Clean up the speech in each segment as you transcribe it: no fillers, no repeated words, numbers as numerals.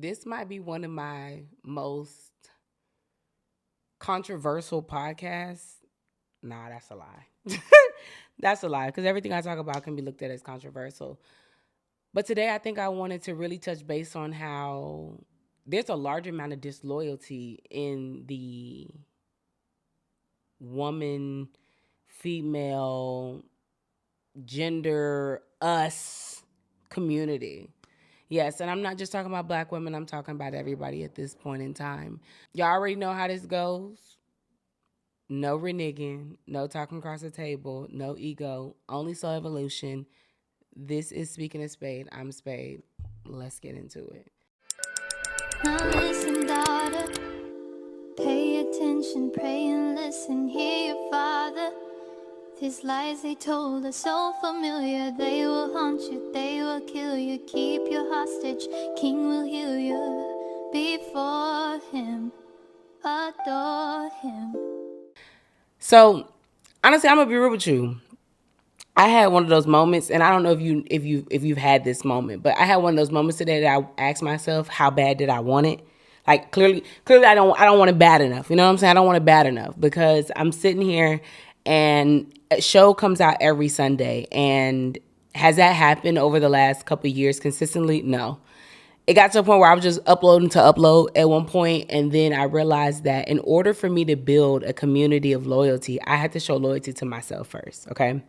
This might be one of my most controversial podcasts. Nah, that's a lie. That's a lie because everything I talk about can be looked at as controversial. But today I think I wanted to really touch base on how there's a large amount of disloyalty in the woman, female, gender, us community. Yes, and I'm not just talking about black women, I'm talking about everybody at this point in time. Y'all already know how this goes. No reneging, no talking across the table, no ego, only soul evolution. This is Speaking of Spade. I'm Spade. Let's get into it. Now listen, daughter, pay attention, pray and listen, hear your father. These lies they told are so familiar, they will haunt you, they will kill you, keep you hostage, king will heal you. Before him, adore him. So, honestly, I'm gonna be real with you. I had one of those moments, and I don't know if you've had this moment, but I had one of those moments today that I asked myself, how bad did I want it? Like clearly I don't want it bad enough. You know what I'm saying? I don't want it bad enough because I'm sitting here and a show comes out every Sunday. And has that happened over the last couple of years consistently? No. It got to a point where I was just uploading to upload at one point, and then I realized that in order for me to build a community of loyalty, I had to show loyalty to myself first, okay?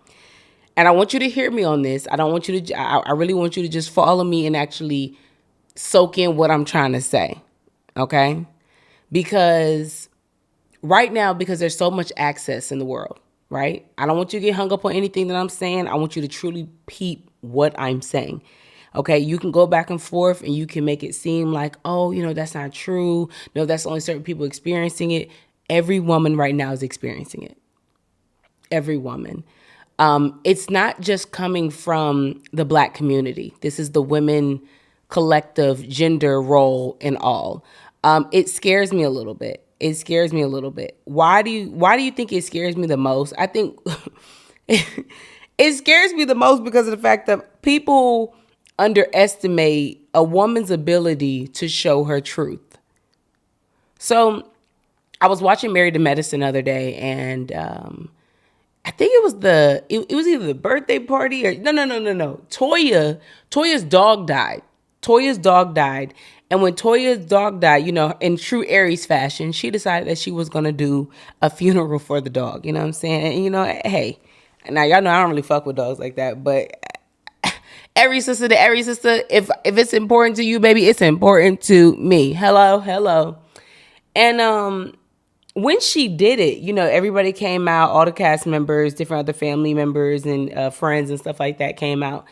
And I want you to hear me on this. I don't want you to, I really want you to just follow me and actually soak in what I'm trying to say, okay? Because right now, because there's so much access in the world, right? I don't want you to get hung up on anything that I'm saying. I want you to truly peep what I'm saying. Okay, you can go back and forth and you can make it seem like, oh, that's not true. No, that's only certain people experiencing it. Every woman right now is experiencing it. Every woman. It's not just coming from the black community. This is the women collective gender role and all. It scares me a little bit. It scares me a little bit. Why do you think it scares me the most? I think it scares me the most because of the fact that people underestimate a woman's ability to show her truth. So I was watching Married to Medicine the other day, and I think it was either the birthday party or no. Toya's dog died. Toya's dog died. And when Toya's dog died, in true Aries fashion, she decided that she was going to do a funeral for the dog. You know what I'm saying? And hey, now y'all know I don't really fuck with dogs like that, but every sister to every sister, if it's important to you, baby, it's important to me. Hello. And when she did it, everybody came out, all the cast members, different other family members and friends and stuff like that came out.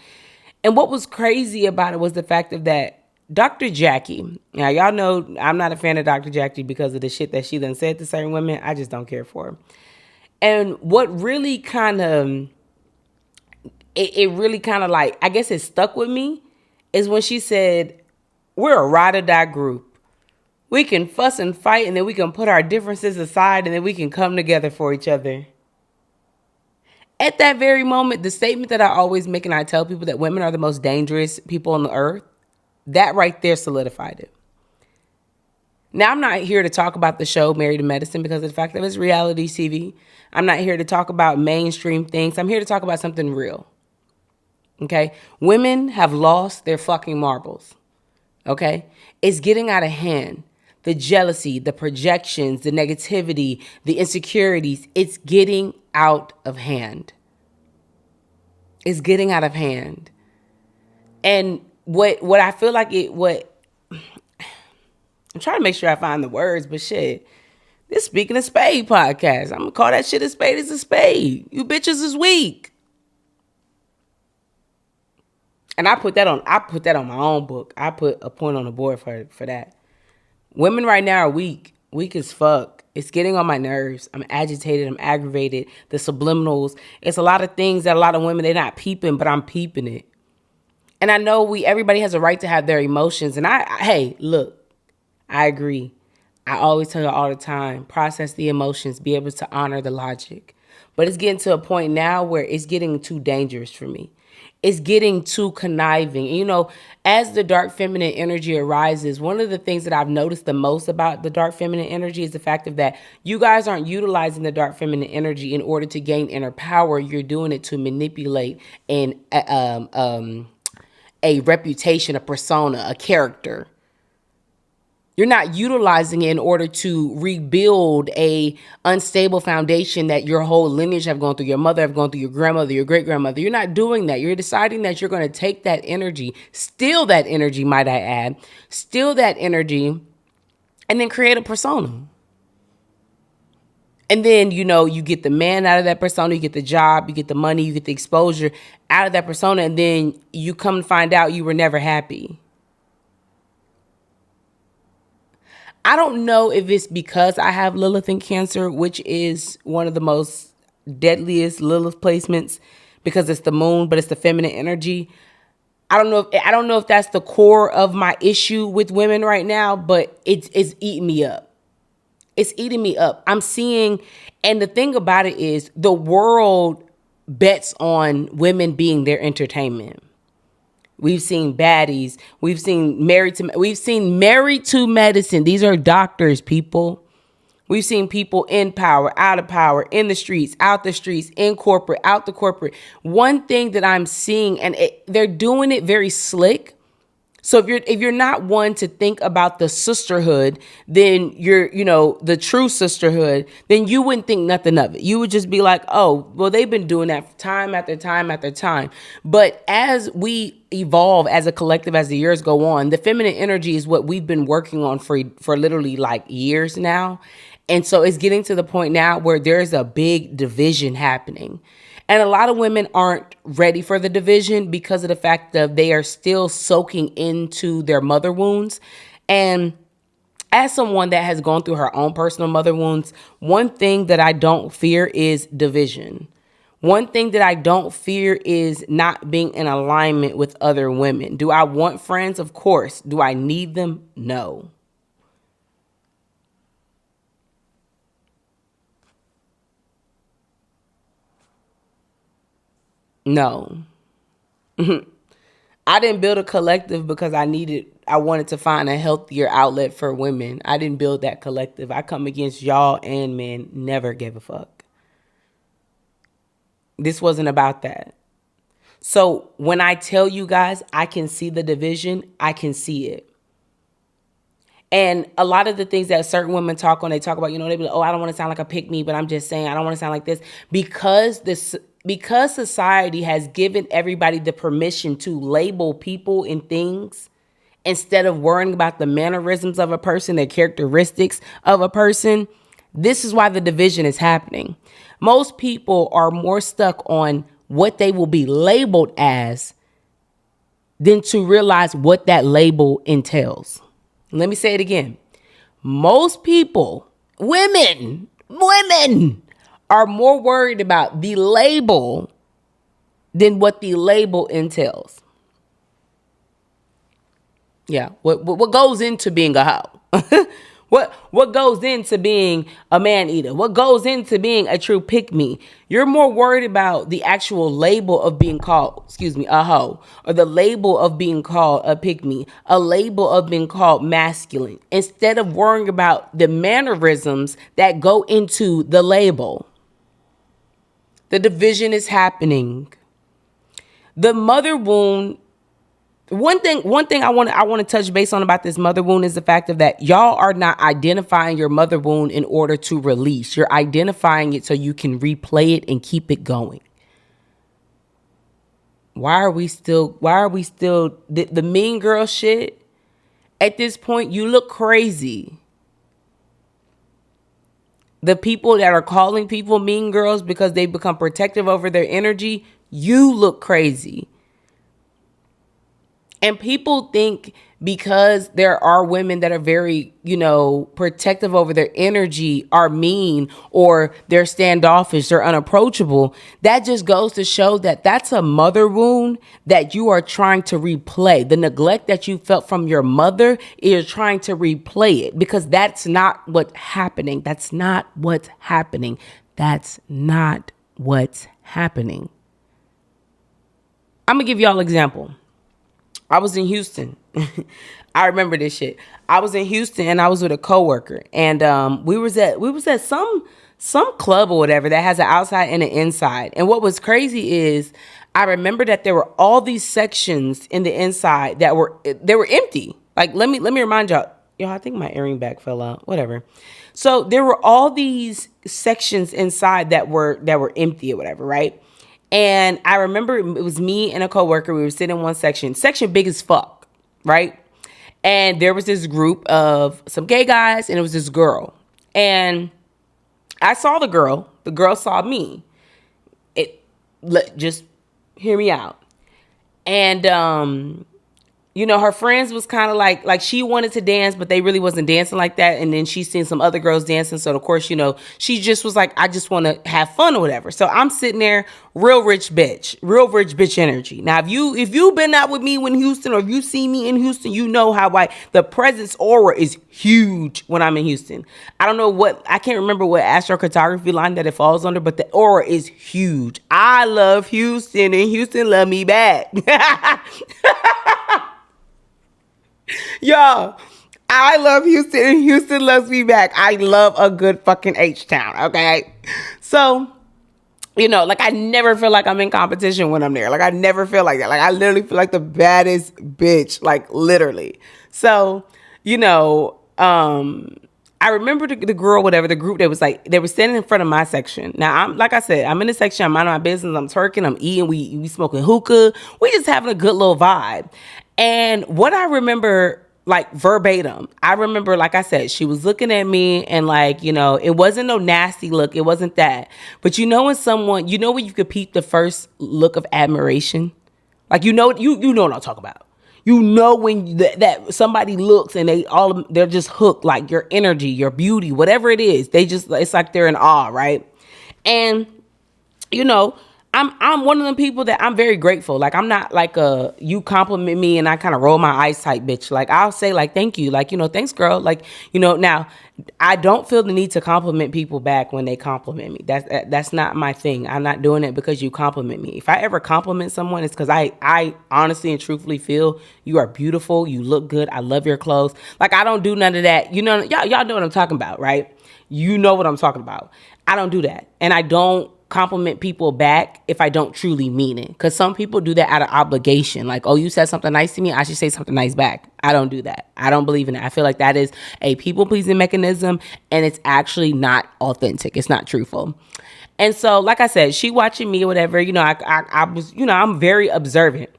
And what was crazy about it was the fact of that Dr. Jackie, now y'all know I'm not a fan of Dr. Jackie because of the shit that she done said to certain women. I just don't care for her. And what really kind of, it really kind of like, I guess it stuck with me, is when she said, we're a ride or die group. We can fuss and fight, and then we can put our differences aside, and then we can come together for each other. At that very moment, the statement that I always make, and I tell people that women are the most dangerous people on the earth, that right there solidified it. Now, I'm not here to talk about the show Married to Medicine because of the fact that it's reality TV. I'm not here to talk about mainstream things. I'm here to talk about something real. Okay? Women have lost their fucking marbles. Okay? It's getting out of hand. The jealousy, the projections, the negativity, the insecurities, it's getting out of hand. It's getting out of hand. And what I feel like I'm trying to make sure I find the words, but shit, this Speaking of Spade podcast, I'm gonna call that shit a spade is a spade. You bitches is weak. And I put that on my own book. I put a point on the board for that. Women right now are weak as fuck. It's getting on my nerves. I'm agitated. I'm aggravated. The subliminals. It's a lot of things that a lot of women, they're not peeping, but I'm peeping it. And I know everybody has a right to have their emotions. And hey, look, I agree. I always tell you all the time, process the emotions, be able to honor the logic. But it's getting to a point now where it's getting too dangerous for me. It's getting too conniving. You know, as the dark feminine energy arises, one of the things that I've noticed the most about the dark feminine energy is the fact of that you guys aren't utilizing the dark feminine energy in order to gain inner power. You're doing it to manipulate and a reputation, a persona, a character. You're not utilizing it in order to rebuild a unstable foundation that your whole lineage have gone through, your mother have gone through, your grandmother, your great grandmother. You're not doing that. You're deciding that you're going to take that energy, steal that energy, might I add, steal that energy, and then create a persona. And then, you know, you get the man out of that persona, you get the job, you get the money, you get the exposure out of that persona, and then you come to find out you were never happy. I don't know if it's because I have Lilith in Cancer, which is one of the most deadliest Lilith placements because it's the moon, but it's the feminine energy. I don't know if that's the core of my issue with women right now, but it's eating me up. It's eating me up. I'm seeing, and the thing about it is the world bets on women being their entertainment. We've seen baddies. We've seen married to medicine. These are doctors, people. We've seen people in power, out of power, in the streets, out the streets, in corporate, out the corporate. One thing that I'm seeing, and they're doing it very slick. So if you're not one to think about the sisterhood, then the true sisterhood, then you wouldn't think nothing of it. You would just be like, oh, well, they've been doing that time after time after time. But as we evolve as a collective, as the years go on, the feminine energy is what we've been working on for literally like years now. And so it's getting to the point now where there's a big division happening. And a lot of women aren't ready for the division because of the fact that they are still soaking into their mother wounds. And as someone that has gone through her own personal mother wounds, one thing that I don't fear is division. One thing that I don't fear is not being in alignment with other women. Do I want friends? Of course. Do I need them? No. No. I didn't build a collective because I wanted to find a healthier outlet for women. I didn't build that collective. I come against y'all and men, never gave a fuck. This wasn't about that. So when I tell you guys, I can see the division, I can see it. And a lot of the things that certain women talk on, they talk about, they be like, oh, I don't want to sound like a pick me, but I'm just saying, I don't want to sound like this. Because society has given everybody the permission to label people and things instead of worrying about the mannerisms of a person, the characteristics of a person, this is why the division is happening. Most people are more stuck on what they will be labeled as than to realize what that label entails. Let me say it again. Most people, women are more worried about the label than what the label entails. Yeah, what goes into being a hoe? What goes into being a man eater? What goes into being a true pick me? You're more worried about the actual label of being called, a hoe, or the label of being called a pick me, a label of being called masculine, instead of worrying about the mannerisms that go into the label. The division is happening. The mother wound. One thing I want to touch base on about this mother wound is the fact of that y'all are not identifying your mother wound in order to release. You're identifying it so you can replay it and keep it going. Why are we still the mean girl shit? At this point, you look crazy. The people that are calling people mean girls because they become protective over their energy, you look crazy. And people think because there are women that are very, protective over their energy are mean or they're standoffish or unapproachable. That just goes to show that that's a mother wound that you are trying to replay. The neglect that you felt from your mother, you're trying to replay it because that's not what's happening. That's not what's happening. That's not what's happening. I'm gonna give y'all an example. I was in Houston. I remember this shit. I was in Houston and I was with a coworker, and we was at some club or whatever that has an outside and an inside. And what was crazy is I remember that there were all these sections in the inside that were empty. Like let me remind y'all. Yo, I think my earring back fell out. Whatever. So there were all these sections inside that were empty or whatever, right? And I remember it was me and a coworker. We were sitting in one section big as fuck, right? And there was this group of some gay guys, and it was this girl. And I saw the girl. The girl saw me. Just hear me out. And her friends was kind of like she wanted to dance, but they really wasn't dancing like that. And then she seen some other girls dancing, so of course, she just was like, I just want to have fun or whatever. So I'm sitting there, real rich bitch energy. Now, if you've been out with me in Houston, or if you see me in Houston, you know how the presence aura is huge when I'm in Houston. I can't remember what astrocartography line that it falls under, but the aura is huge. I love Houston, and Houston love me back. Y'all, I love Houston, and Houston loves me back. I love a good fucking H-Town, okay? So, I never feel like I'm in competition when I'm there. Like, I never feel like that. Like, I literally feel like the baddest bitch, like, literally. So, I remember the girl, whatever, the group that was like, they were standing in front of my section. Now, like I said, I'm in the section, I'm minding my business, I'm twerking, I'm eating, we smoking hookah. We just having a good little vibe. And what I remember, like verbatim, I remember, like I said, she was looking at me and it wasn't no nasty look. It wasn't that. But when when you could peep the first look of admiration? Like, you know what I'm talking about. When that somebody looks and they're just hooked, like your energy, your beauty, whatever it is. It's like they're in awe, right? And, I'm one of them people that I'm very grateful. Like, I'm not like you compliment me and I kind of roll my eyes type bitch. Like, I'll say like, thank you. Like, thanks girl. Like, now I don't feel the need to compliment people back when they compliment me. That's not my thing. I'm not doing it because you compliment me. If I ever compliment someone, it's because I honestly and truthfully feel you are beautiful. You look good. I love your clothes. Like, I don't do none of that. Y'all know what I'm talking about, right? You know what I'm talking about. I don't do that. And I don't compliment people back if I don't truly mean it. Because some people do that out of obligation. Like, oh, you said something nice to me, I should say something nice back. I don't do that. I don't believe in it. I feel like that is a people-pleasing mechanism, and it's actually not authentic. It's not truthful. And so, like I said, she watching me or whatever, I was, I'm very observant.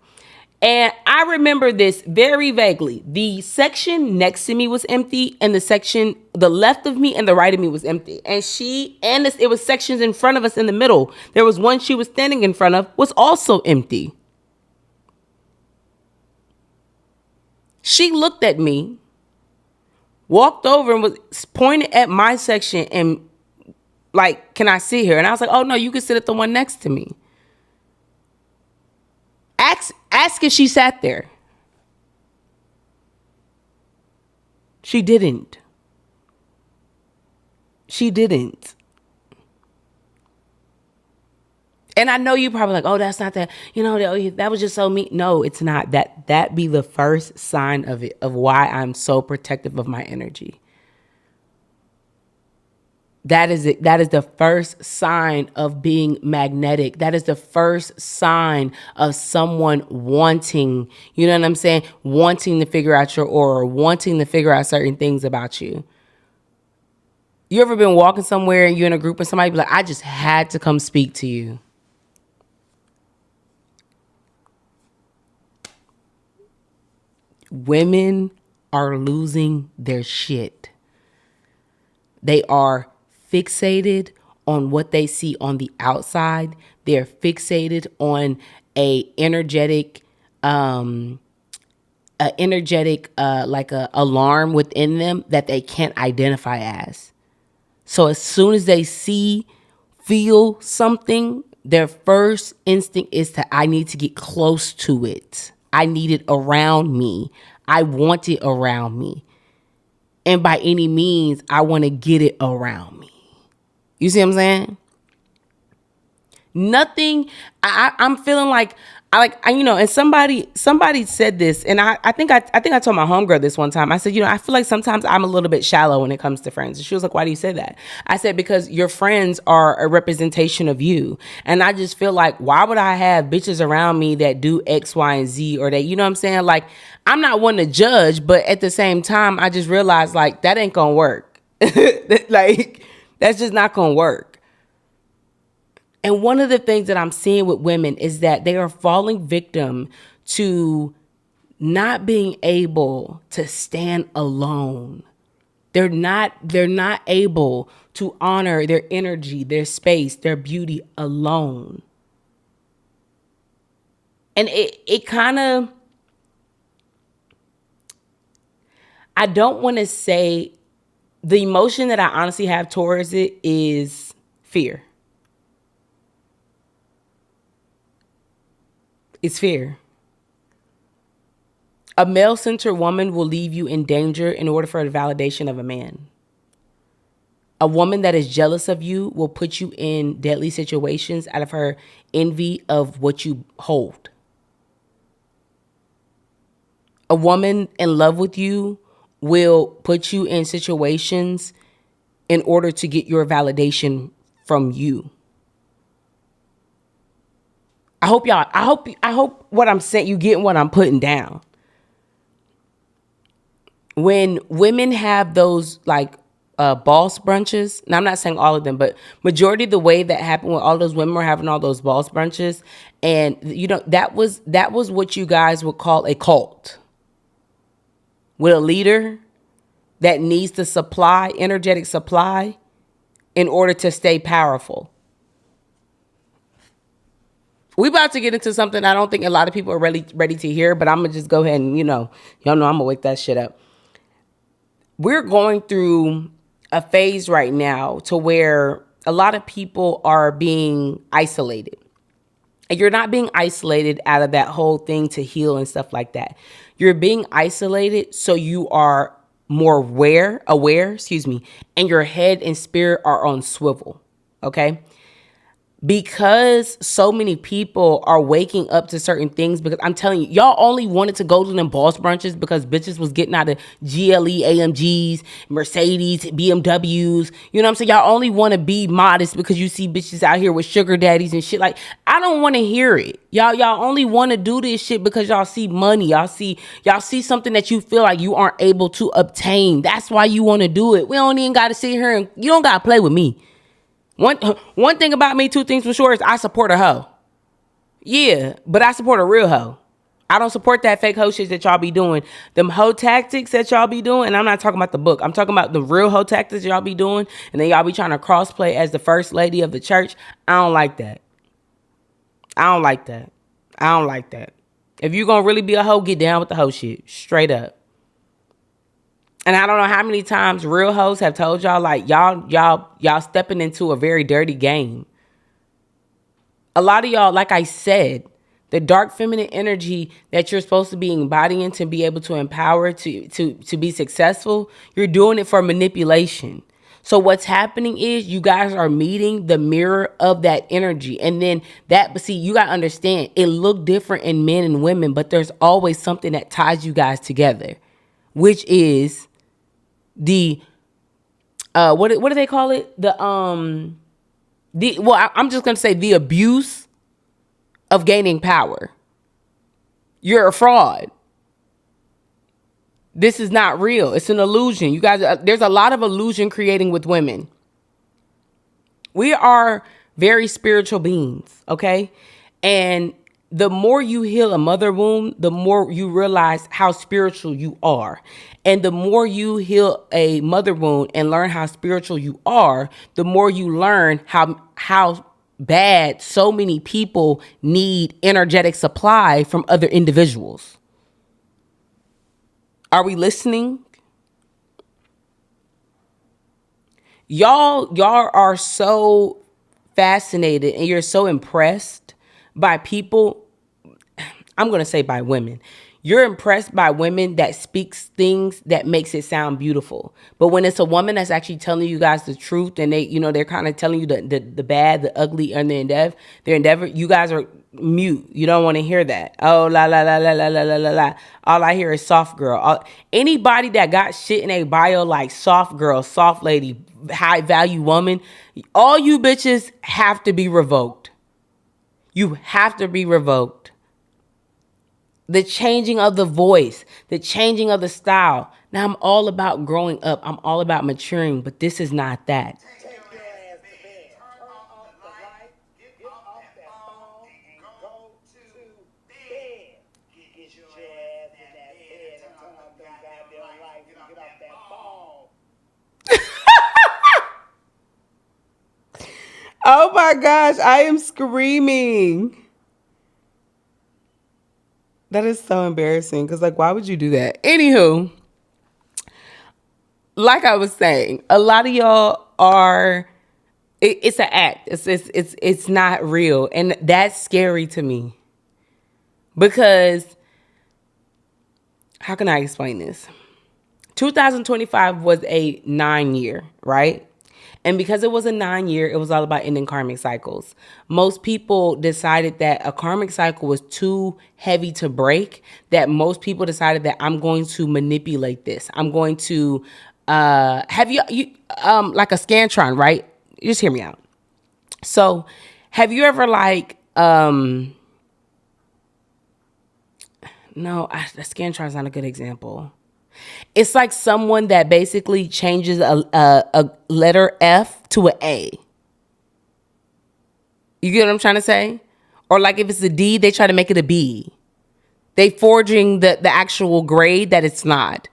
And I remember this very vaguely. The section next to me was empty, and the section the left of me and the right of me was empty. And it was sections in front of us in the middle. There was one she was standing in front of was also empty. She looked at me, walked over and was pointing at my section and like, can I sit here? And I was like, oh no, you can sit at the one next to me. Ask if she sat there. She didn't. And I know you probably like, oh, that's not that, that was just so mean. No, it's not. That be the first sign of it, of why I'm so protective of my energy. That is it. That is the first sign of being magnetic. That is the first sign of someone wanting, you know what I'm saying? Wanting to figure out your aura, wanting to figure out certain things about you. You ever been walking somewhere and you're in a group and somebody be like, I just had to come speak to you. Women are losing their shit. They are fixated on what they see on the outside. They're fixated on a energetic alarm within them that they can't identify as. So as soon as they feel something, their first instinct is I need to get close to it. I need it around me. I want it around me. And by any means, I want to get it around me. You see what I'm saying? Nothing. I'm feeling like and somebody said this, and I think I told my homegirl this one time. I said, I feel like sometimes I'm a little bit shallow when it comes to friends. And she was like, why do you say that? I said, because your friends are a representation of you. And I just feel like, why would I have bitches around me that do X, Y, and Z, or that, you know what I'm saying? Like, I'm not one to judge, but at the same time, I just realized, like, that ain't gonna work. Like, that's just not gonna work. And one of the things that I'm seeing with women is that they are falling victim to not being able to stand alone. They're not able to honor their energy, their space, their beauty alone. And it kind of, I don't want to say, the emotion that I honestly have towards it is fear. It's fear. A male-centered woman will leave you in danger in order for the validation of a man. A woman that is jealous of you will put you in deadly situations out of her envy of what you hold. A woman in love with you will put you in situations in order to get your validation from you. I hope what I'm saying, you getting what I'm putting down. When women have those like boss brunches, and I'm not saying all of them, but majority of the way that happened when all those women were having all those boss brunches, and that was what you guys would call a cult, with a leader that needs to supply energetic supply in order to stay powerful. We about to get into something I don't think a lot of people are ready to hear, but I'm gonna just go ahead and y'all know I'm gonna wake that shit up. We're going through a phase right now to where a lot of people are being isolated. And you're not being isolated out of that whole thing to heal and stuff like that. You're being isolated so you are more aware, and your head and spirit are on swivel, okay? Because so many people are waking up to certain things, because I'm telling you, y'all only wanted to go to them boss brunches because bitches was getting out of GLE, AMGs, Mercedes, BMWs. You know what I'm saying? Y'all only want to be modest because you see bitches out here with sugar daddies and shit. Like, I don't want to hear it. Y'all only want to do this shit because y'all see money. Y'all see something that you feel like you aren't able to obtain. That's why you want to do it. We don't even got to sit here and you don't got to play with me. One thing about me, two things for sure, is I support a hoe. Yeah, but I support a real hoe. I don't support that fake hoe shit that y'all be doing. Them hoe tactics that y'all be doing, and I'm not talking about the book. I'm talking about the real hoe tactics y'all be doing, and then y'all be trying to crossplay as the first lady of the church. I don't like that. I don't like that. I don't like that. If you gonna really be a hoe, get down with the hoe shit. Straight up. And I don't know how many times real hoes have told y'all, like, y'all stepping into a very dirty game. A lot of y'all, like I said, the dark feminine energy that you're supposed to be embodying to be able to empower to be successful, you're doing it for manipulation. So what's happening is you guys are meeting the mirror of that energy. And then you got to understand, it look different in men and women, but there's always something that ties you guys together, which is the what do they call it? I'm just gonna say the abuse of gaining power. You're a fraud. This is not real. It's an illusion. You guys, there's a lot of illusion creating with women. We are very spiritual beings, okay? And the more you heal a mother wound, the more you realize how spiritual you are. And the more you heal a mother wound and learn how spiritual you are, the more you learn how bad so many people need energetic supply from other individuals. Are we listening? Y'all are so fascinated and you're so impressed by people. I'm going to say by women. You're impressed by women that speaks things that makes it sound beautiful. But when it's a woman that's actually telling you guys the truth, and they're kind of telling you the bad, the ugly, and their endeavor, you guys are mute. You don't want to hear that. Oh, la, la, la, la, la, la, la, la, la. All I hear is soft girl. Anybody that got shit in a bio like soft girl, soft lady, high value woman, all you bitches have to be revoked. You have to be revoked. The changing of the voice, the changing of the style. Now I'm all about growing up. I'm all about maturing, but this is not that. Take your ass to bed. Turn off the light. Get off that phone and go to bed. Get your ass in that bed and turn off them goddamn lights and get off that phone. Oh my gosh, I am screaming. That is so embarrassing because, like, why would you do that? Anywho, like I was saying, a lot of y'all are. It's an act. It's not real, and that's scary to me because how can I explain this? 2025 was a 9-year, right? And because it was a 9-year, it was all about ending karmic cycles. Most people decided that a karmic cycle was too heavy to break, that most people decided that I'm going to manipulate this. I'm going to, have you like a Scantron, right? Just hear me out. So have you ever like, no, the Scantron's not a good example. It's like someone that basically changes a letter F to an A. You get what I'm trying to say? Or like if it's a D, they try to make it a B. They forging the actual grade that it's not.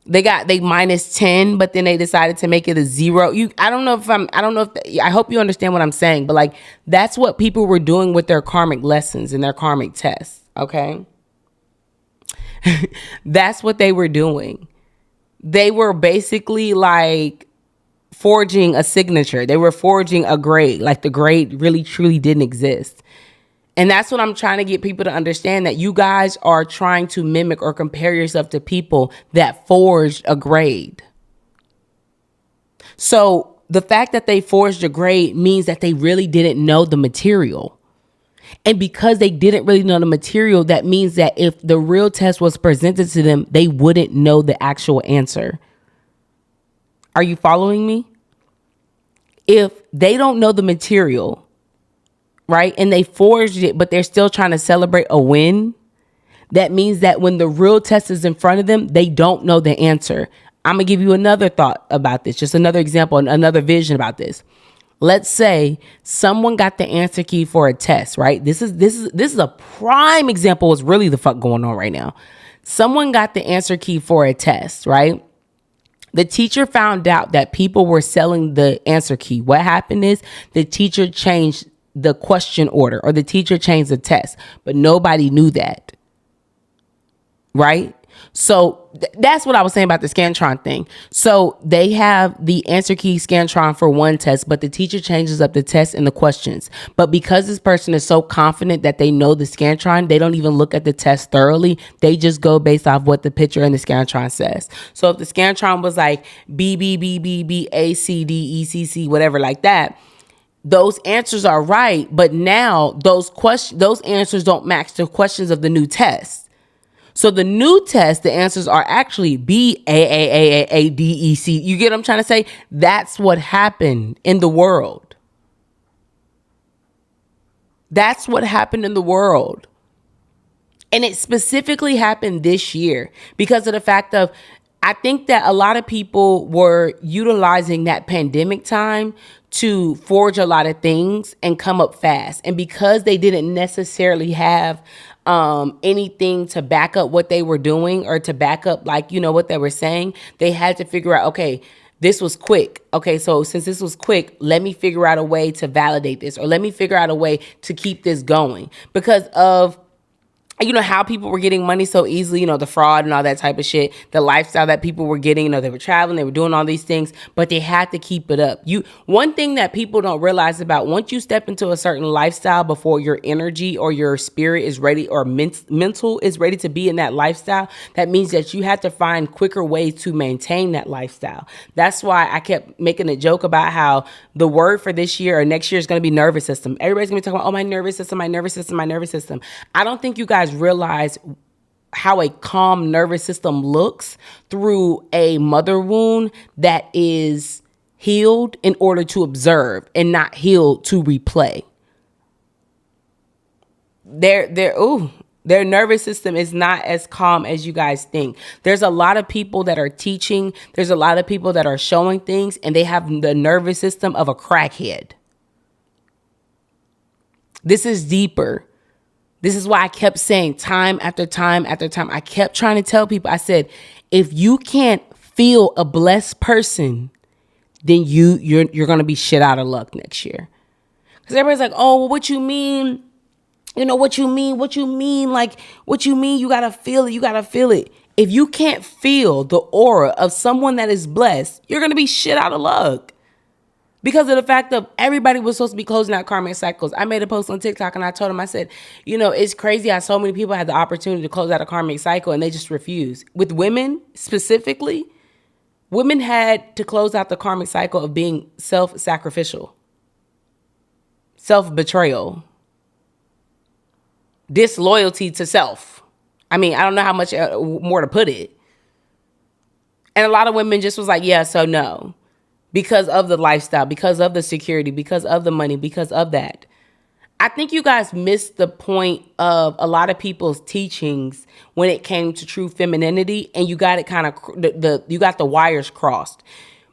They minus 10, but then they decided to make it a 0. I hope you understand what I'm saying, but like that's what people were doing with their karmic lessons and their karmic tests, okay? That's what they were doing. They were basically like forging a signature. They were forging a grade. Like the grade really truly didn't exist. And that's what I'm trying to get people to understand, that you guys are trying to mimic or compare yourself to people that forged a grade. So the fact that they forged a grade means that they really didn't know the material. And because they didn't really know the material, that means that if the real test was presented to them, they wouldn't know the actual answer. Are you following me? If they don't know the material, right, and they forged it, but they're still trying to celebrate a win, that means that when the real test is in front of them, they don't know the answer. I'm going to give you another thought about this, just another example, another vision about this. Let's say someone got the answer key for a test, right? This is a prime example of what's really the fuck going on right now. Someone got the answer key for a test, right? The teacher found out that people were selling the answer key. What happened is the teacher changed the question order, or the teacher changed the test, but nobody knew that, right? So that's what I was saying about the Scantron thing. So they have the answer key Scantron for one test, but the teacher changes up the test and the questions. But because this person is so confident that they know the Scantron, they don't even look at the test thoroughly. They just go based off what the picture in the Scantron says. So if the Scantron was like B, B, B, B, B, A, C, D, E, C, C, whatever like that, those answers are right. But now those answers don't match the questions of the new test. So the new test, the answers are actually B, A, D, E, C. You get what I'm trying to say? That's what happened in the world. That's what happened in the world. And it specifically happened this year because of the fact of, I think that a lot of people were utilizing that pandemic time to forge a lot of things and come up fast. And because they didn't necessarily have anything to back up what they were doing, or to back up, like, you know, what they were saying, they had to figure out, okay, this was quick. Okay, so since this was quick, let me figure out a way to validate this, or let me figure out a way to keep this going. Because of how people were getting money so easily, the fraud and all that type of shit, the lifestyle that people were getting, they were traveling, they were doing all these things, but they had to keep it up. One thing that people don't realize about, once you step into a certain lifestyle, before your energy or your spirit is ready, or mental is ready to be in that lifestyle, that means that you have to find quicker ways to maintain that lifestyle. That's why I kept making a joke about how the word for this year or next year is going to be nervous system. Everybody's going to be talking about, oh, my nervous system, my nervous system, my nervous system. I don't think you guys realize how a calm nervous system looks through a mother wound that is healed in order to observe and not healed to replay. Their nervous system is not as calm as you guys think. There's a lot of people that are teaching, there's a lot of people that are showing things, and they have the nervous system of a crackhead. This is deeper. This is why I kept saying time after time after time. I kept trying to tell people, I said, if you can't feel a blessed person, then you're going to be shit out of luck next year. Because everybody's like, oh, well, what you mean? What you mean? Like, what you mean? You got to feel it. If you can't feel the aura of someone that is blessed, you're going to be shit out of luck. Because of the fact of everybody was supposed to be closing out karmic cycles. I made a post on TikTok and I told them, I said, it's crazy how so many people had the opportunity to close out a karmic cycle and they just refuse. With women specifically, women had to close out the karmic cycle of being self-sacrificial, self-betrayal, disloyalty to self. I don't know how much more to put it. And a lot of women just was like, yeah, so no. Because of the lifestyle, because of the security, because of the money, because of that. I think you guys missed the point of a lot of people's teachings when it came to true femininity, and you got it kind of, you got the wires crossed.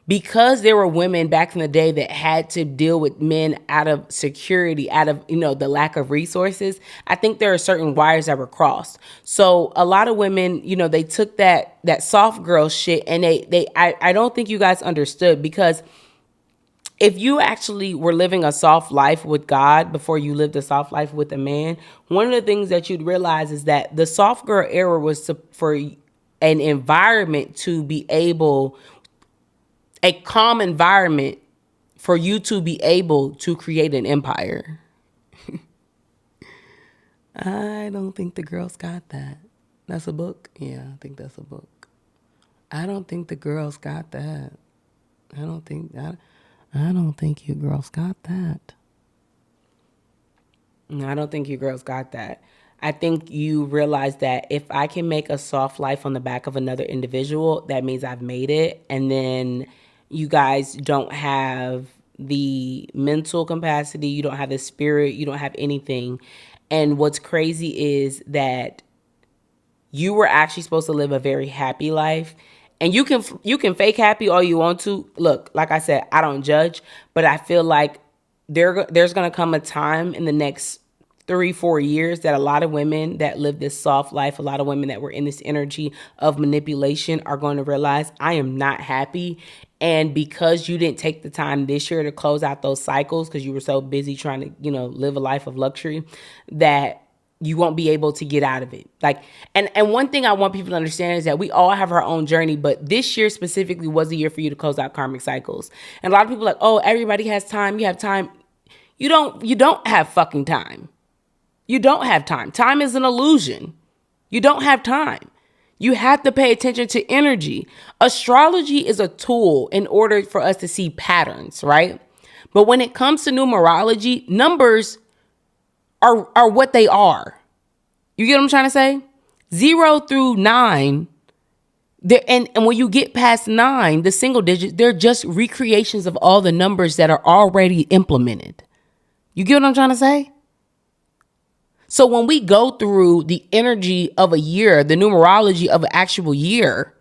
Because there were women back in the day that had to deal with men out of security, out of, the lack of resources, I think there are certain wires that were crossed. So a lot of women, they took that soft girl shit, and I don't think you guys understood, because if you actually were living a soft life with God before you lived a soft life with a man, one of the things that you'd realize is that the soft girl era was for an environment to be able, a calm environment for you to be able to create an empire. I don't think the girls got that. That's a book? Yeah, I think that's a book. I don't think the girls got that. I don't think you girls got that. No, I don't think you girls got that. I think you realize that if I can make a soft life on the back of another individual, that means I've made it. And then you guys don't have the mental capacity, you don't have the spirit, you don't have anything. And what's crazy is that you were actually supposed to live a very happy life. And you can fake happy all you want to. Look, like I said, I don't judge, but I feel like there's going to come a time in the next 3-4 years that a lot of women that live this soft life, a lot of women that were in this energy of manipulation, are going to realize, I am not happy. And because you didn't take the time this year to close out those cycles, because you were so busy trying to, live a life of luxury, that you won't be able to get out of it. And one thing I want people to understand is that we all have our own journey, but this year specifically was a year for you to close out karmic cycles. And a lot of people are like, oh, everybody has time. You have time. You don't have fucking time. You don't have time. Time is an illusion. You don't have time. You have to pay attention to energy. Astrology is a tool in order for us to see patterns, right? But when it comes to numerology, numbers are what they are. You get what I'm trying to say? 0 through 9, and when you get past 9, the single digits, they're just recreations of all the numbers that are already implemented. You get what I'm trying to say? So when we go through the energy of a year, the numerology of an actual year,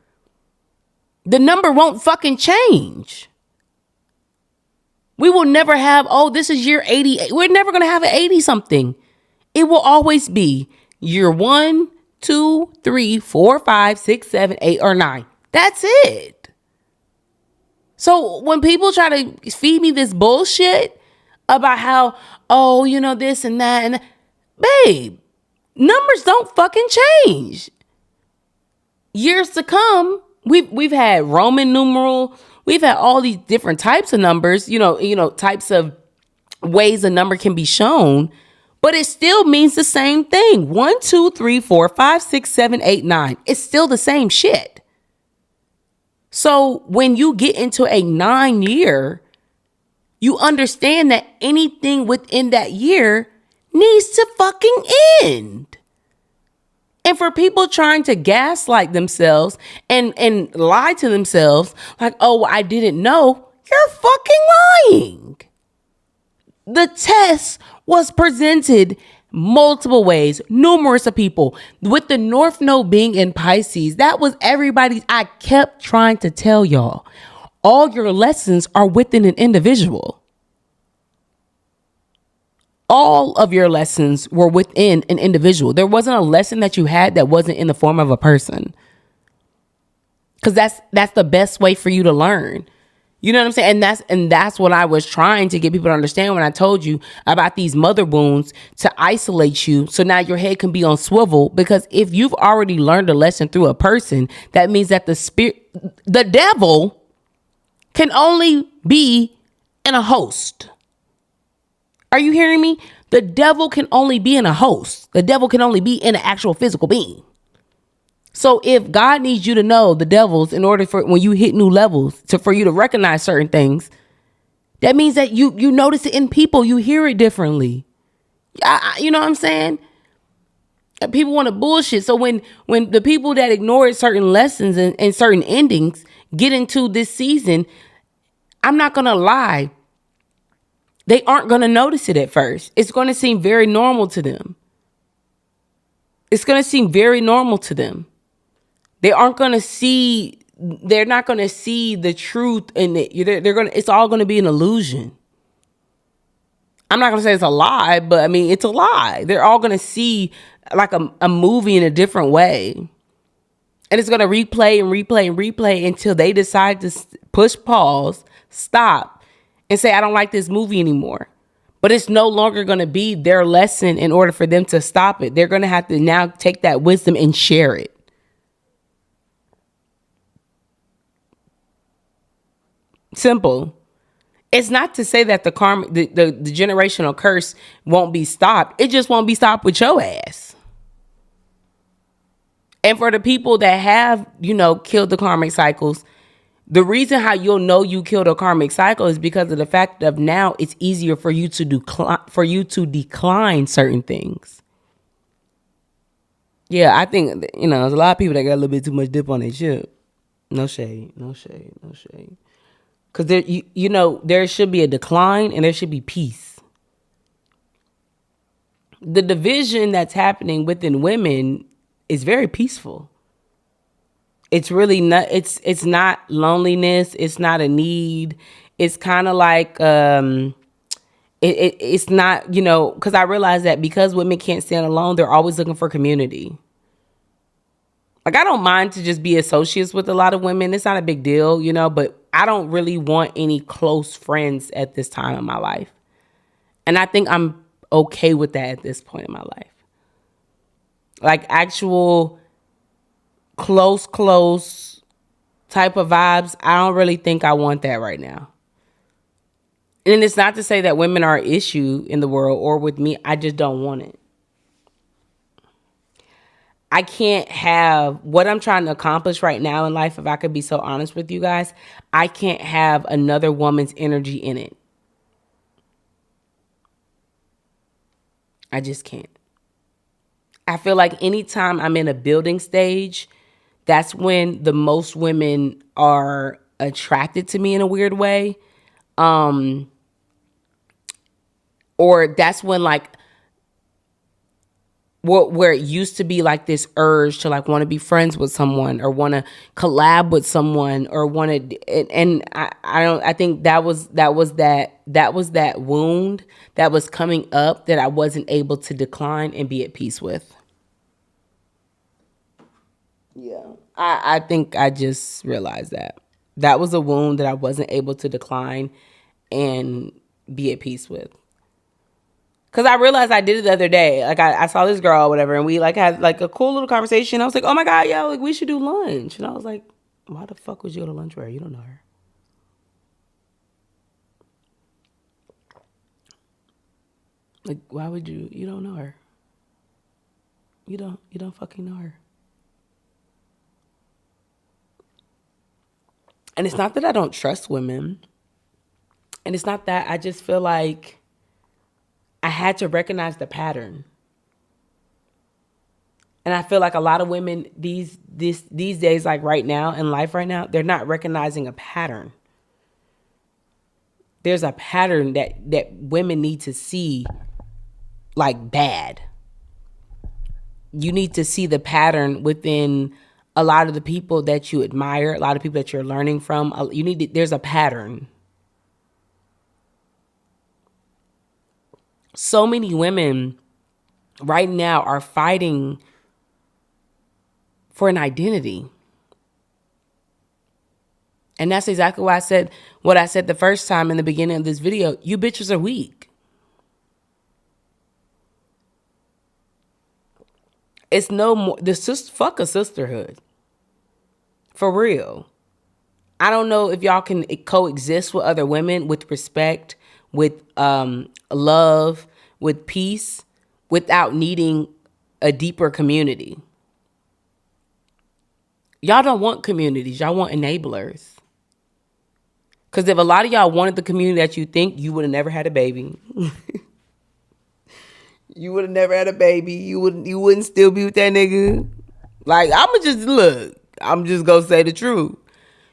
the number won't fucking change. We will never have, oh, this is year 80. We're never going to have an 80 something. It will always be year 1, 2, 3, 4, 5, 6, 7, 8, or 9. That's it. So when people try to feed me this bullshit about how, oh, this and that, babe, Numbers don't fucking change. Years to come, we've had Roman numeral, we've had all these different types of numbers, types of ways a number can be shown, but it still means the same thing. 1, 2, 3, 4, 5, 6, 7, 8, 9. It's still the same shit. So when you get into a 9 year, you understand that anything within that year needs to fucking end. And for people trying to gaslight themselves and lie to themselves, like, oh, I didn't know, you're fucking lying. The test was presented multiple ways, numerous of people. With the North Node being in Pisces, that was everybody's. I kept trying to tell y'all, all your lessons are within an individual. All of your lessons were within an individual. There wasn't a lesson that you had that wasn't in the form of a person. Because that's the best way for you to learn. You know what I'm saying? And that's what I was trying to get people to understand when I told you about these mother wounds, to isolate you so now your head can be on swivel. Because if you've already learned a lesson through a person, that means that the devil can only be in a host. Are you hearing me? The devil can only be in a host. The devil can only be in an actual physical being. So if God needs you to know the devils in order for when you hit new levels for you to recognize certain things, that means that you notice it in people. You hear it differently. You know what I'm saying? People want to bullshit. So when the people that ignore certain lessons and certain endings get into this season, I'm not going to lie. They aren't going to notice it at first. It's going to seem very normal to them. It's going to seem very normal to them. They're not going to see the truth in it. It's all going to be an illusion. I'm not going to say it's a lie, but I mean, it's a lie. They're all going to see like a movie in a different way. And it's going to replay and replay and replay until they decide to push pause, stop, and say, I don't like this movie anymore. But it's no longer going to be their lesson in order for them to stop it. They're going to have to now take that wisdom and share it. Simple. It's not to say that the generational curse won't be stopped. It just won't be stopped with your ass. And for the people that have, killed the karmic cycles, the reason how you'll know you killed a karmic cycle is because of the fact of now it's easier for you to decline certain things. Yeah, I think, there's a lot of people that got a little bit too much dip on their chip. No shade. Because there should be a decline and there should be peace. The division that's happening within women is very peaceful. It's really not, it's not loneliness. It's not a need. It's kind of like, it's not, because I realize that because women can't stand alone, they're always looking for community. Like, I don't mind to just be associates with a lot of women. It's not a big deal, but I don't really want any close friends at this time in my life. And I think I'm okay with that at this point in my life. Like actual close type of vibes, I don't really think I want that right now. And it's not to say that women are an issue in the world or with me. I just don't want it. I can't have what I'm trying to accomplish right now in life. If I could be so honest with you guys, I can't have another woman's energy in it. I just can't. I feel like anytime I'm in a building stage, that's when the most women are attracted to me in a weird way. Or that's when like where it used to be like this urge to like want to be friends with someone or want to collab with someone or want to, and I think that was that wound that was coming up that I wasn't able to decline and be at peace with. Yeah, I think I just realized that was a wound that I wasn't able to decline and be at peace with. Cause I realized I did it the other day. Like I saw this girl or whatever, and we like had like a cool little conversation. I was like, oh my God, yo, like we should do lunch. And I was like, why the fuck would you go to lunch with her? You don't know her. Like, why would you don't know her. You don't fucking know her. And it's not that I don't trust women. And it's not that I just feel like I had to recognize the pattern. And I feel like a lot of women these days, like right now in life right now, they're not recognizing a pattern. There's a pattern that women need to see like bad. You need to see the pattern within a lot of the people that you admire, a lot of people that you're learning from. There's a pattern. So many women right now are fighting for an identity. And that's exactly why I said what I said the first time in the beginning of this video. You bitches are weak. It's no more. Fuck a sisterhood. For real. I don't know if y'all can coexist with other women with respect, with love, with peace, without needing a deeper community. Y'all don't want communities. Y'all want enablers. Because if a lot of y'all wanted the community that you think, you would have never had a baby. You would have never had a baby. You wouldn't still be with that nigga. Like, I'm just gonna say the truth.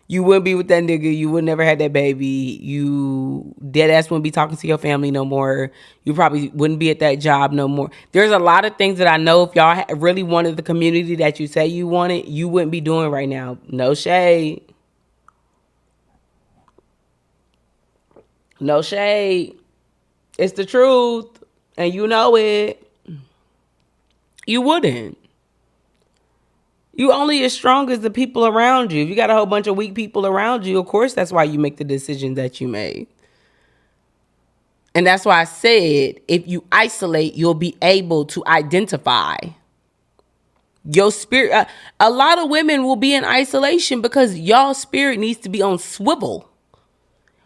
You wouldn't be with that nigga. You would never had that baby. You dead ass wouldn't be talking to your family no more. You probably wouldn't be at that job no more. There's a lot of things that I know if y'all really wanted the community that you say you wanted, you wouldn't be doing right now. No shade. No shade. It's the truth. And you know it. You wouldn't. You only as strong as the people around you. If you got a whole bunch of weak people around you, of course that's why you make the decision that you made. And that's why I said, if you isolate, you'll be able to identify. Your spirit, a lot of women will be in isolation because y'all spirit needs to be on swivel.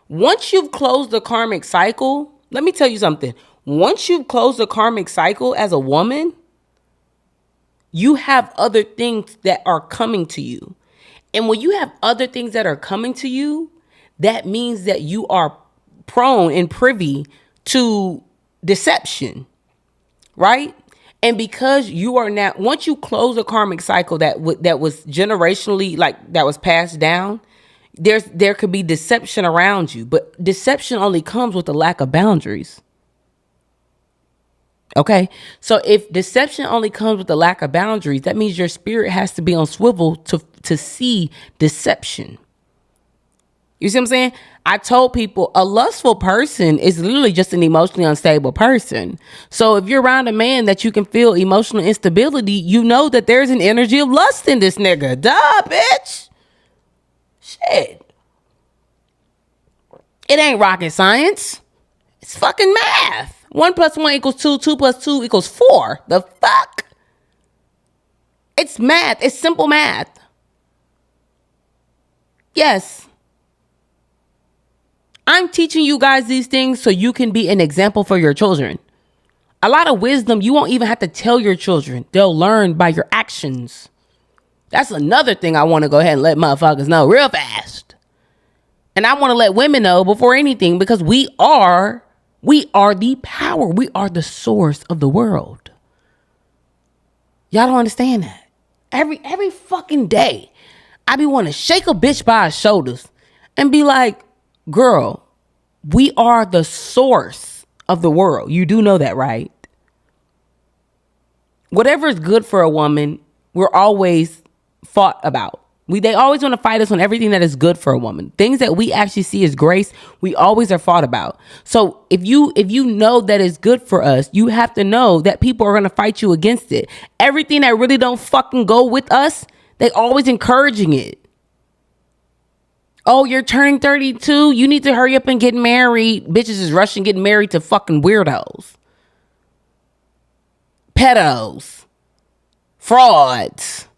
Once you've closed the karmic cycle, let me tell you something. Once you've closed the karmic cycle as a woman, you have other things that are coming to you. And when you have other things that are coming to you, that means that you are prone and privy to deception, right? And because you are now, once you close a karmic cycle that was generationally, like that was passed down, there could be deception around you. But deception only comes with a lack of boundaries. Okay, so if deception only comes with the lack of boundaries, that means your spirit has to be on swivel to see deception. You see what I'm saying? I told people a lustful person is literally just an emotionally unstable person. So if you're around a man that you can feel emotional instability, you know that there's an energy of lust in this nigga. Duh, bitch. Shit. It ain't rocket science. It's fucking math. 1 + 1 = 2. 2 + 2 = 4. The fuck? It's math. It's simple math. Yes. I'm teaching you guys these things so you can be an example for your children. A lot of wisdom you won't even have to tell your children. They'll learn by your actions. That's another thing I want to go ahead and let motherfuckers know real fast. And I want to let women know before anything, because we are the power. We are the source of the world. Y'all don't understand that. Every fucking day, I be wanting to shake a bitch by her shoulders and be like, girl, we are the source of the world. You do know that, right? Whatever is good for a woman, we're always fought about. They always want to fight us on everything that is good for a woman. Things that we actually see as grace, we always are fought about. So if you know that is good for us, you have to know that people are going to fight you against it. Everything that really don't fucking go with us, they always encouraging it. Oh, you're turning 32. You need to hurry up and get married. Bitches is rushing getting married to fucking weirdos. pedos, frauds.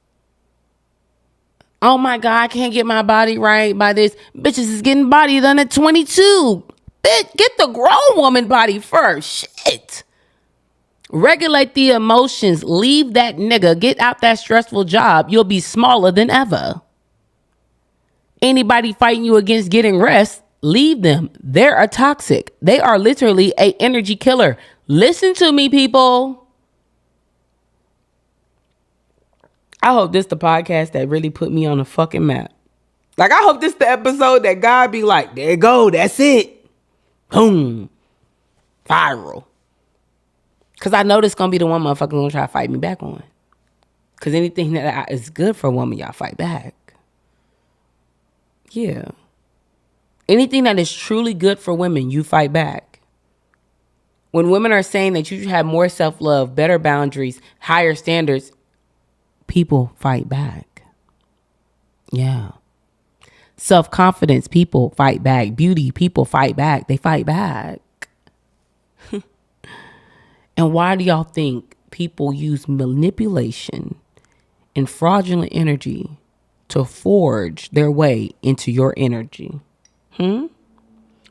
Oh my God, I can't get my body right by this. Bitches is getting body done at 22. Bitch, get the grown woman body first. Shit. Regulate the emotions. Leave that nigga. Get out that stressful job. You'll be smaller than ever. Anybody fighting you against getting rest, leave them. They're a toxic. They are literally a energy killer. Listen to me, people. I hope this the podcast that really put me on the fucking map. Like, I hope this the episode that God be like, there you go, that's it. Boom. Viral. Because I know this going to be the one motherfucker going to try to fight me back on. Because anything that is good for a woman, y'all fight back. Yeah. Anything that is truly good for women, you fight back. When women are saying that you should have more self-love, better boundaries, higher standards, people fight back. Yeah. Self-confidence, people fight back. Beauty, people fight back. They fight back. And why do y'all think people use manipulation and fraudulent energy to forge their way into your energy?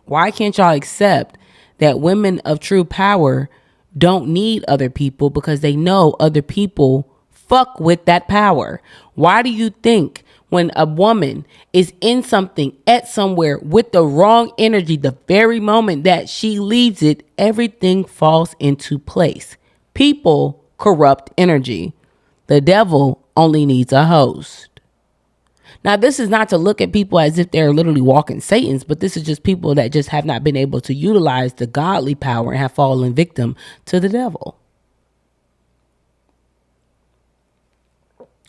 Why can't y'all accept that women of true power don't need other people because they know other people fuck with that power? Why do you think when a woman is in something, at somewhere with the wrong energy, the very moment that she leaves it, everything falls into place? People corrupt energy. The devil only needs a host. Now, this is not to look at people as if they're literally walking Satans, but this is just people that just have not been able to utilize the godly power and have fallen victim to the devil.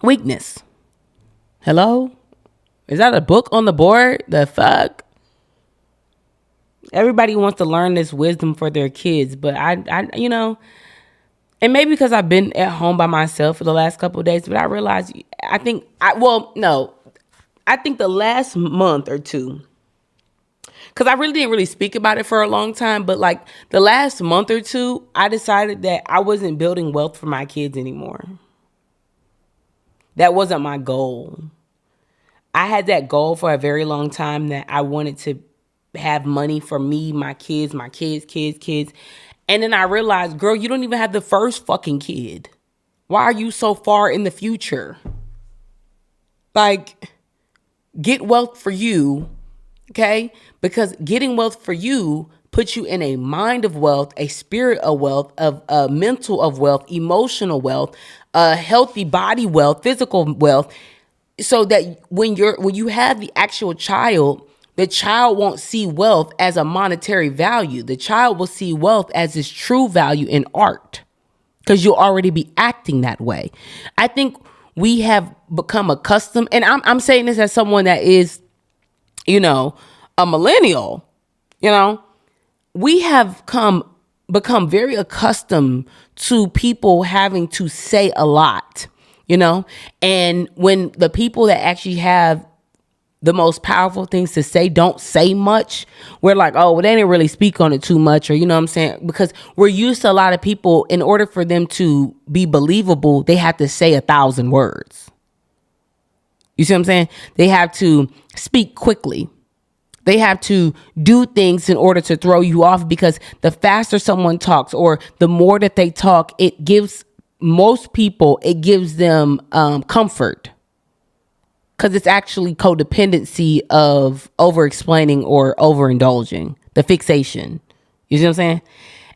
Weakness. Hello? Is that a book on the board? The fuck? Everybody wants to learn this wisdom for their kids, but I you know, and maybe because I've been at home by myself for the last couple of days, but I realized, I think the last month or two, because I really didn't speak about it for a long time, but like the last month or two, I decided that I wasn't building wealth for my kids anymore. That wasn't my goal. I had that goal for a very long time that I wanted to have money for me, my kids. And then I realized, girl, you don't even have the first fucking kid. Why are you so far in the future? Like, get wealth for you, okay? Because getting wealth for you puts you in a mind of wealth, a spirit of wealth, a mental of wealth, emotional wealth, a healthy body wealth, physical wealth, so that when you have the actual child, the child won't see wealth as a monetary value. The child will see wealth as its true value in art, because you'll already be acting that way. I think we have become accustomed, and I'm saying this as someone that is, a millennial. We have become very accustomed to people having to say a lot, and when the people that actually have the most powerful things to say don't say much, we're like, oh, well, they didn't really speak on it too much, or, you know what I'm saying? Because we're used to a lot of people, in order for them to be believable, they have to say 1,000 words. You see what I'm saying? They have to speak quickly. They have to do things in order to throw you off, because the faster someone talks, or the more that they talk, it gives most people, it gives them comfort. Because it's actually codependency of over-explaining or overindulging, the fixation. You see what I'm saying?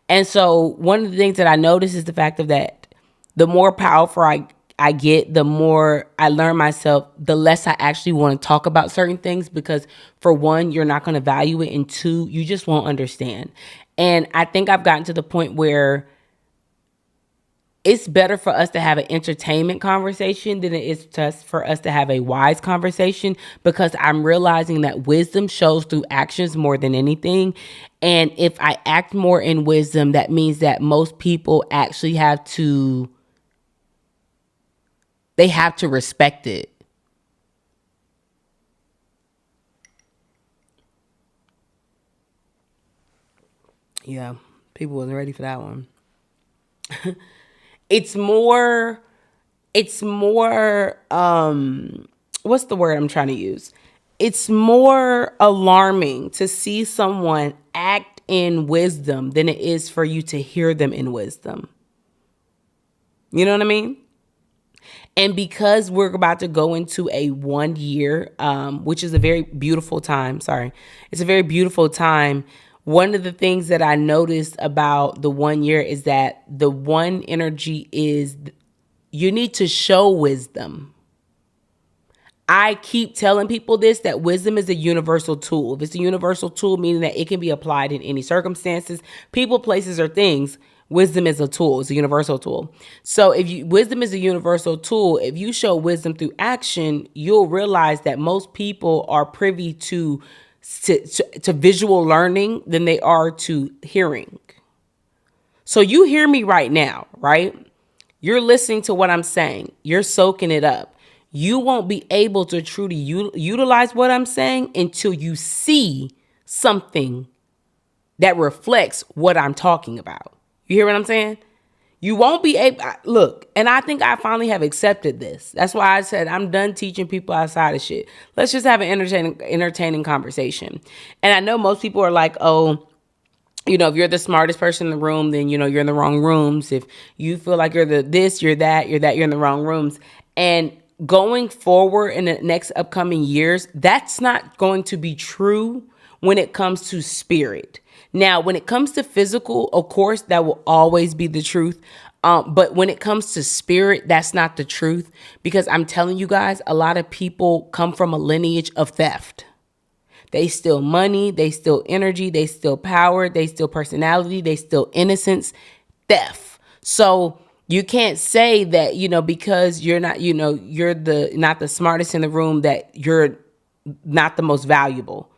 And so one of the things that I notice is the fact of that the more powerful I get, the more I learn myself, the less I actually want to talk about certain things, because for one, you're not going to value it, and two, you just won't understand. And I think I've gotten to the point where it's better for us to have an entertainment conversation than it is just for us to have a wise conversation, because I'm realizing that wisdom shows through actions more than anything. And if I act more in wisdom, that means that most people actually have to respect it. Yeah, people wasn't ready for that one. it's more, what's the word I'm trying to use? It's more alarming to see someone act in wisdom than it is for you to hear them in wisdom. You know what I mean? And because we're about to go into a 1 year, which is a very beautiful time. Sorry. It's a very beautiful time. One of the things that I noticed about the 1 year is that the one energy is you need to show wisdom. I keep telling people this, that wisdom is a universal tool. If it's a universal tool, meaning that it can be applied in any circumstances, people, places, or things, wisdom is a tool. It's a universal tool. So wisdom is a universal tool. If you show wisdom through action, you'll realize that most people are privy to visual learning than they are to hearing. So you hear me right now, right? You're listening to what I'm saying. You're soaking it up. You won't be able to truly utilize what I'm saying until you see something that reflects what I'm talking about. You hear what I'm saying? You won't be able, look, and I think I finally have accepted this. That's why I said I'm done teaching people outside of shit. Let's just have an entertaining conversation. And I know most people are like, oh, if you're the smartest person in the room, then, you're in the wrong rooms. If you feel like you're the this, you're that, you're in the wrong rooms. And going forward in the next upcoming years, that's not going to be true when it comes to spirit. Now, when it comes to physical, of course, that will always be the truth. But when it comes to spirit, that's not the truth. Because I'm telling you guys, a lot of people come from a lineage of theft. They steal money, they steal energy, they steal power, they steal personality, they steal innocence, theft. So you can't say that, because you're not, you're not the smartest in the room, that you're not the most valuable.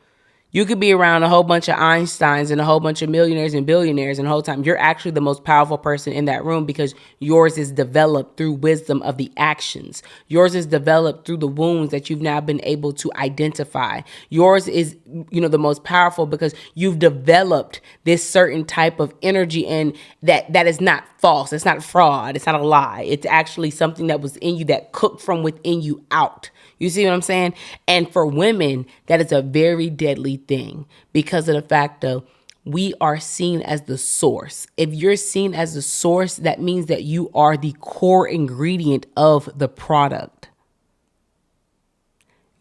You could be around a whole bunch of Einsteins and a whole bunch of millionaires and billionaires, and the whole time you're actually the most powerful person in that room because yours is developed through wisdom of the actions. Yours is developed through the wounds that you've now been able to identify. Yours is, the most powerful because you've developed this certain type of energy, and that is not false. It's not fraud. It's not a lie. It's actually something that was in you that cooked from within you out. You see what I'm saying? And for women, that is a very deadly thing because of the fact of we are seen as the source. If you're seen as the source, that means that you are the core ingredient of the product.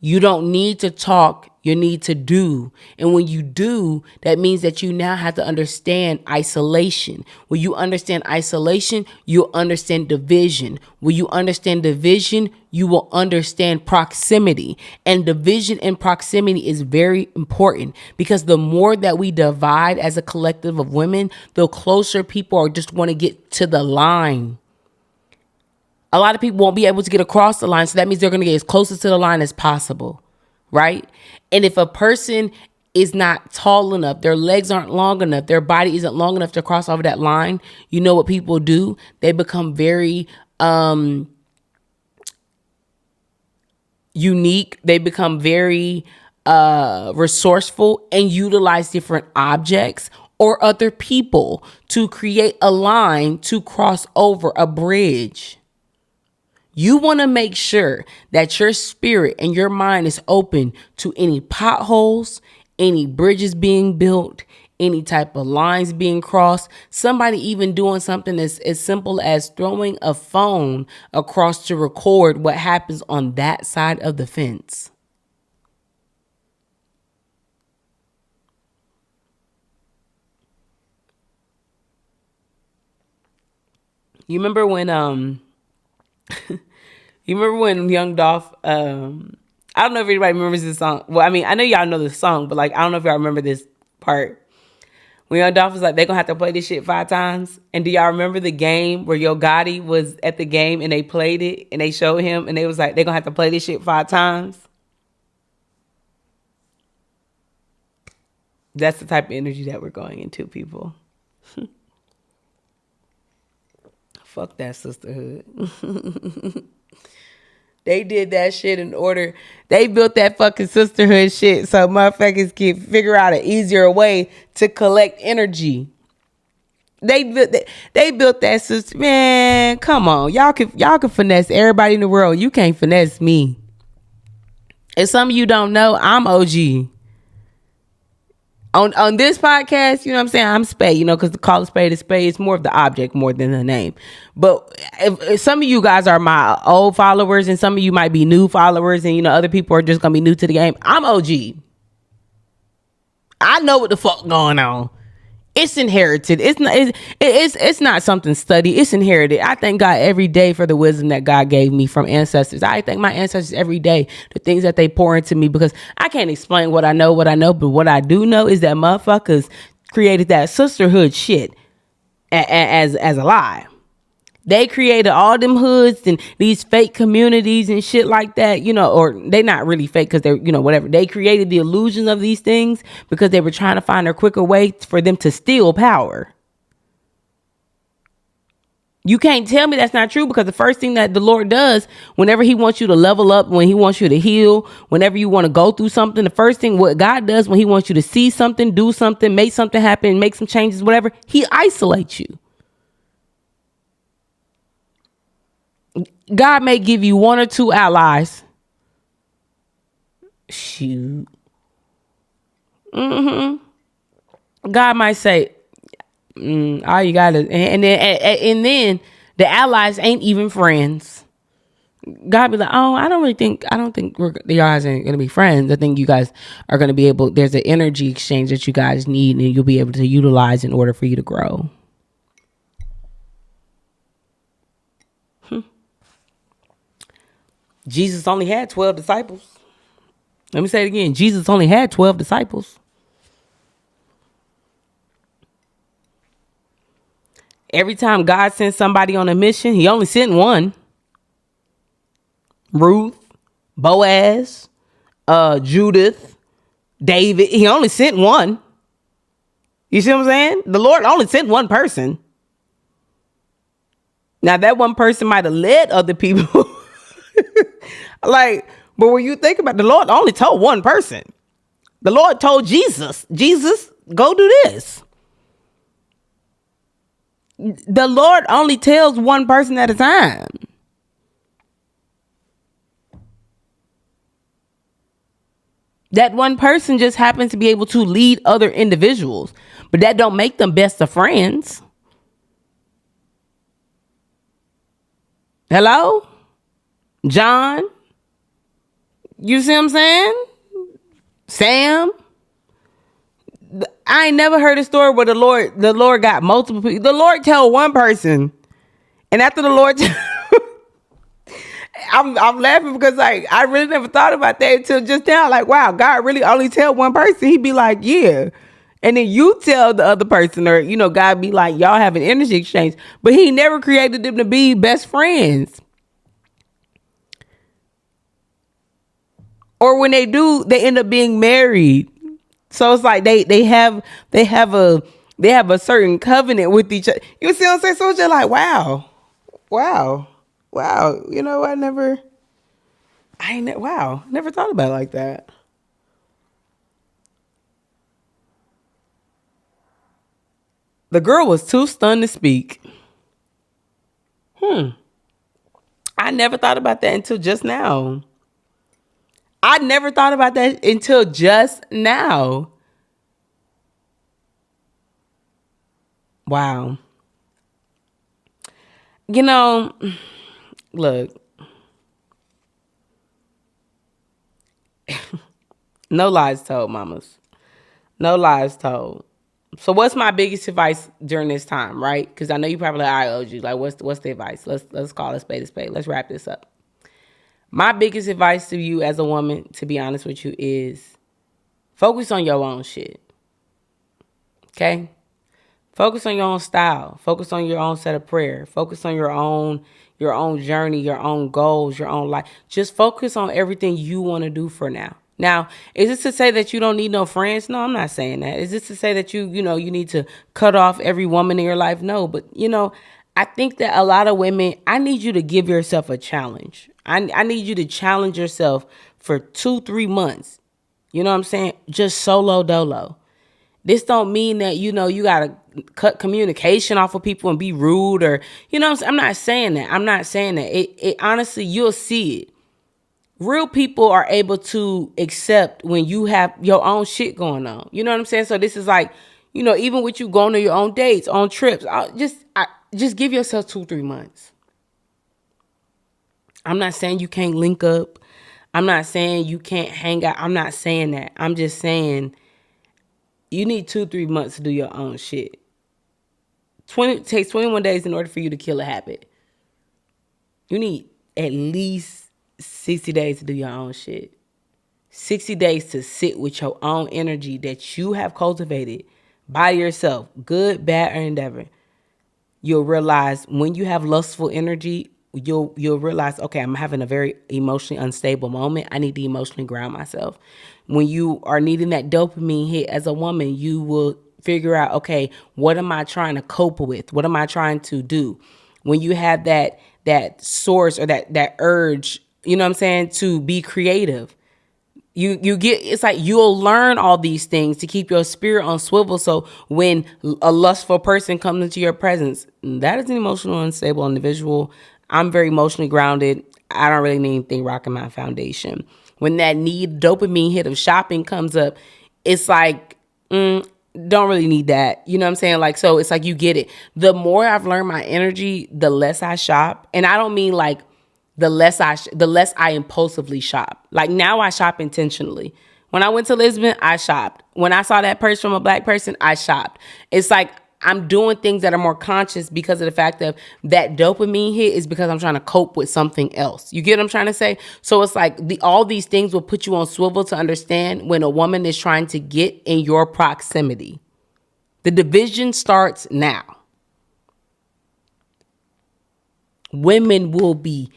You don't need to talk, you need to do. And when you do, that means that you now have to understand isolation. When you understand isolation, you'll understand division. When you understand division, you will understand proximity. And division and proximity is very important because the more that we divide as a collective of women, the closer people are just want to get to the line. A lot of people won't be able to get across the line. So that means they're going to get as close to the line as possible. Right? And if a person is not tall enough, their legs aren't long enough, their body isn't long enough to cross over that line, you know what people do? They become very unique. They become very resourceful and utilize different objects or other people to create a line to cross over a bridge. You want to make sure that your spirit and your mind is open to any potholes, any bridges being built, any type of lines being crossed, somebody even doing something as simple as throwing a phone across to record what happens on that side of the fence. You remember when Young Dolph, I don't know if anybody remembers this song. Well, I mean, I know y'all know the song, but I don't know if y'all remember this part. When Young Dolph was like, they're going to have to play this shit 5 times. And do y'all remember the game where Yo Gotti was at the game and they played it and they showed him and they was like, they're going to have to play this shit 5 times? That's the type of energy that we're going into, people. Fuck that sisterhood. They did that shit in order. They built that fucking sisterhood shit so motherfuckers can figure out an easier way to collect energy. They built that system. Man, come on. Y'all can finesse everybody in the world. You can't finesse me. If some of you don't know, I'm OG. On this podcast, you know what I'm saying? I'm Spade, because the call of Spade is Spade. It's more of the object more than the name. But if some of you guys are my old followers and some of you might be new followers and, other people are just going to be new to the game, I'm OG. I know what the fuck going on. It's inherited. It's not something studied. It's inherited. I thank God every day for the wisdom that God gave me from ancestors. I thank my ancestors every day, the things that they pour into me, because I can't explain what I know, but what I do know is that motherfuckers created that sisterhood shit as a lie. They created all them hoods and these fake communities and shit like that, or they not really fake because they're, whatever. They created the illusion of these things because they were trying to find a quicker way for them to steal power. You can't tell me that's not true, because the first thing that the Lord does whenever he wants you to level up, when he wants you to heal, whenever you want to go through something, the first thing what God does when he wants you to see something, do something, make something happen, make some changes, whatever, he isolates you. God may give you one or two allies. Shoot. God might say, all you gotta, and then the allies ain't even friends. God be like, oh, I don't think you guys ain't gonna be friends. I think you guys are gonna be able. There's an energy exchange that you guys need, and you'll be able to utilize in order for you to grow. Jesus only had 12 disciples. Let me say it again. Jesus only had 12 disciples. Every time God sent somebody on a mission, he only sent one. Ruth, Boaz, Judith, David. He only sent one. You see what I'm saying? The Lord only sent one person. Now that one person might have led other people. But when you think about it, the Lord only told one person. The Lord told Jesus, go do this. The Lord only tells one person at a time. That one person just happens to be able to lead other individuals, but that don't make them best of friends. Hello? John? You see what I'm saying? Sam? I ain't never heard a story where the Lord got multiple people. The Lord tell one person, and after the Lord I'm laughing because I really never thought about that until just now. Wow, God really only tell one person. He'd be like, yeah. And then you tell the other person, or God be like, y'all have an energy exchange. But he never created them to be best friends. Or when they do, they end up being married. So it's like they have a certain covenant with each other. You see what I'm saying? So it's just like, wow. Never thought about it like that. The girl was too stunned to speak. I never thought about that until just now. Wow. Look. No lies told, mamas. No lies told. So what's my biggest advice during this time, right? Because I know you probably like, all right, OG, like what's the advice? Let's call a spade a spade. Let's wrap this up. My biggest advice to you as a woman, to be honest with you, is focus on your own shit. Okay? Focus on your own style. Focus on your own set of prayer. Focus on your own journey, your own goals, your own life. Just focus on everything you want to do for now. Now, is this to say that you don't need no friends? No, I'm not saying that. Is this to say that you need to cut off every woman in your life? No, but I think that a lot of women, I need you to give yourself a challenge. I need you to challenge yourself for 2-3 months. You know what I'm saying? Just solo dolo. This don't mean that, you got to cut communication off of people and be rude or, I'm not saying that. I'm not saying that. It honestly, you'll see it. Real people are able to accept when you have your own shit going on. You know what I'm saying? So this is like, even with you going on your own dates, on trips, just give yourself 2-3 months. I'm not saying you can't link up. I'm not saying you can't hang out. I'm not saying that. I'm just saying you need 2-3 months to do your own shit. It takes 21 days in order for you to kill a habit. You need at least 60 days to do your own shit. 60 days to sit with your own energy that you have cultivated by yourself, good, bad, or endeavor. You'll realize when you have lustful energy, you'll realize, okay, I'm having a very emotionally unstable moment. I need to emotionally ground myself. When you are needing that dopamine hit as a woman, you will figure out, okay, what am I trying to cope with? What am I trying to do? When you have that source or that urge, you know what I'm saying, to be creative, you get, it's like you'll learn all these things to keep your spirit on swivel. So when a lustful person comes into your presence, that is an emotional unstable individual. I'm very emotionally grounded. I don't really need anything rocking my foundation. When that dopamine hit of shopping comes up, it's like, don't really need that. You know what I'm saying? Like, so it's like you get it. The more I've learned my energy, the less I shop. And I don't mean like the less I impulsively shop. Like now I shop intentionally. When I went to Lisbon, I shopped. When I saw that purse from a black person, I shopped. It's like I'm doing things that are more conscious because of the fact of that dopamine hit is because I'm trying to cope with something else. You get what I'm trying to say? So it's like all these things will put you on swivel to understand when a woman is trying to get in your proximity. The division starts now. Women will be,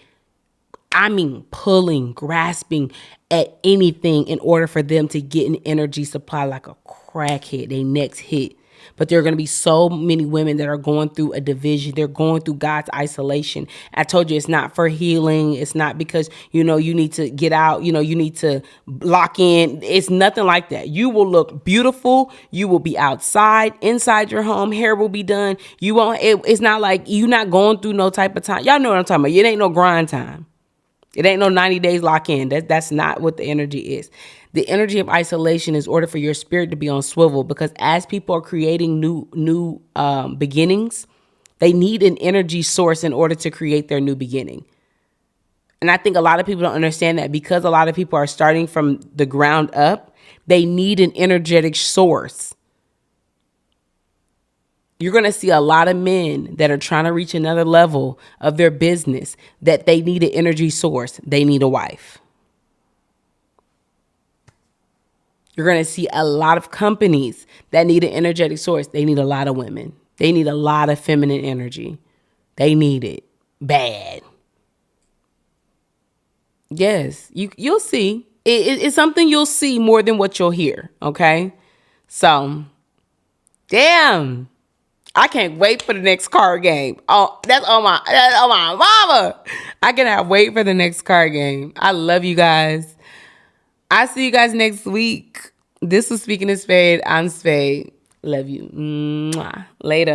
pulling, grasping at anything in order for them to get an energy supply like a crackhead, they next hit. But there are going to be so many women that are going through a division. They're going through God's isolation. I told you it's not for healing. It's not because, you need to get out, you need to lock in. It's nothing like that. You will look beautiful. You will be outside, inside your home. Hair will be done. You won't, it's not like you're not going through no type of time. Y'all know what I'm talking about. It ain't no grind time. It ain't no 90 days lock in. That's not what the energy is. The energy of isolation is order for your spirit to be on swivel, because as people are creating new beginnings, they need an energy source in order to create their new beginning. And I think a lot of people don't understand that because a lot of people are starting from the ground up, they need an energetic source. You're going to see a lot of men that are trying to reach another level of their business that they need an energy source. They need a wife. You're going to see a lot of companies that need an energetic source. They need a lot of women. They need a lot of feminine energy. They need it bad. Yes, you'll see. It's something you'll see more than what you'll hear. Okay, so damn. I can't wait for the next card game. Oh, that's on my mama. I cannot wait for the next card game. I love you guys. I see you guys next week. This was Speaking of Spade. I'm Spade. Love you. Mwah. Later.